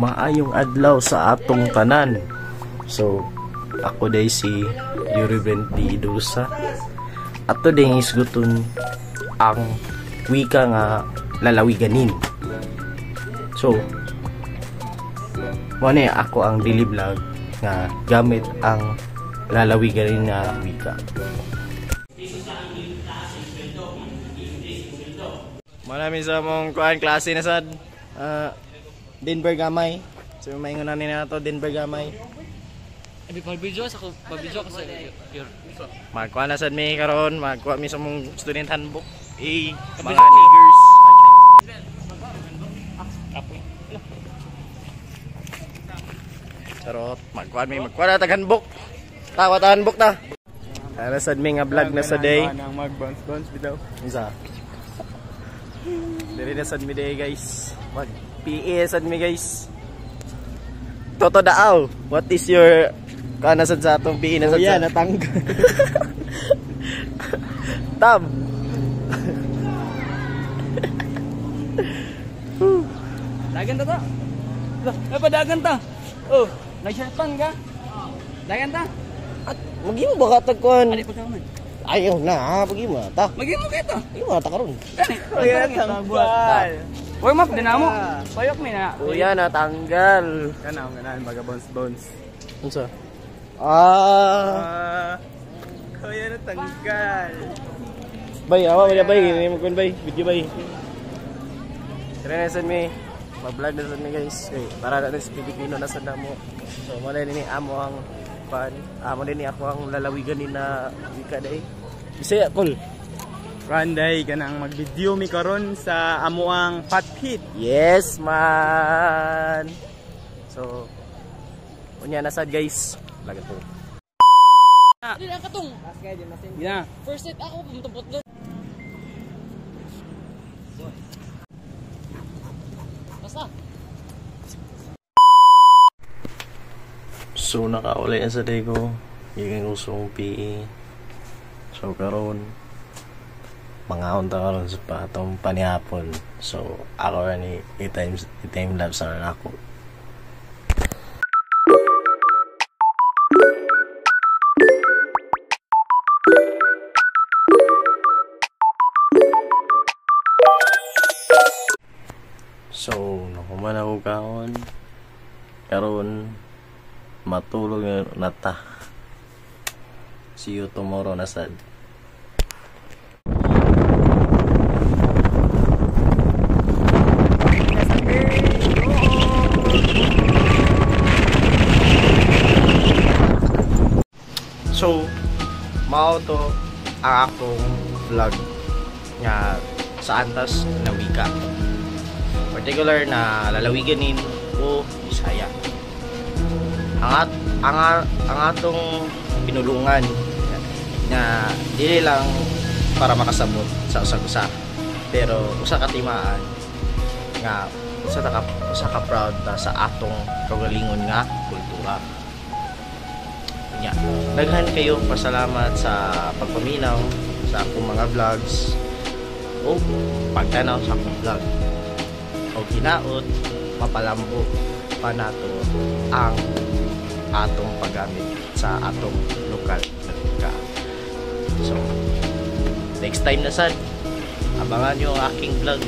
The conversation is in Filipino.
Maayong adlaw sa atong tanan. So, ako day si Yuri Brenti Idusa. At today isguton ang wika nga lalawiganin. So, muna ako ang daily vlog nga gamit ang lalawiganin nga wika. Marami sa mong kuan klase na sad. Denver Gamay. So maingon na nito Denver Gamay. Abi pag-video sa your. Magkuha na sad mi karon, magkuha mi sa mong student handbook. Mga niggers. Charot, magkuha na tag handbook. Tawa ta handbook ta. Ana sad mi nga vlog na sa day. Nang mag-bounce bitaw. Isa. Diri na sad mi day guys. Mag PE sad mi guys. Toto daaw. What is your kana sad sa atong PE na sad? Kuya natanggal. Tab. Dagan ta. Ay padagan ta. Oh, nag-shirtan ka? Dagan ta. At magimo ba katag kuan? Ari pagkaman. Ayaw na, magimo ta. Magimo kita. Magimo ta karon. Kuya natanggal. Warm up din amo. Payok mi na. Kuya natanggal. Kana ang ganahan baga bounce. Unsa? Kuya natanggal. Bay, awa mo bay, hindi mo kun bay, video bay. Renesan mi. Mag-vlog na sad mi guys. Okay, para na sa Pilipino na sad mo. So mala ni amo ang pan. Amo din ako ang lalawigan ni na wika day. Bisaya kol. Randay kanang mag-video mi karon sa amuang hot hit. Yes man. So unya na sad guys. Lagat po. Dili ang katong. Yeah. First set ako pumutumpot doon. Basta. So nakauli na sa day ko. Yung usong PE. So karon mga unta karon sa patong panihapon. So ako ni i-time lapse na ako. So nakuman ako karon matulog na ta. See you tomorrow na sad. So, mao to ang akong vlog nga sa antas na wika. Particular na lalawiganin o Bisaya. Ang atong pinulungan nga dili lang para makasabot sa usa-usa, pero usa ka timaan nga usa ka proud ta sa atong kaugalingon nga kultura. Daghan kayo pasalamat sa pagpaminaw sa akong mga vlogs o pagtanaw sa akong vlog. O ginaot, mapalambo pa nato ang atong paggamit sa atong lokal na wika. So, next time na sad, abangan nyo ang aking vlog.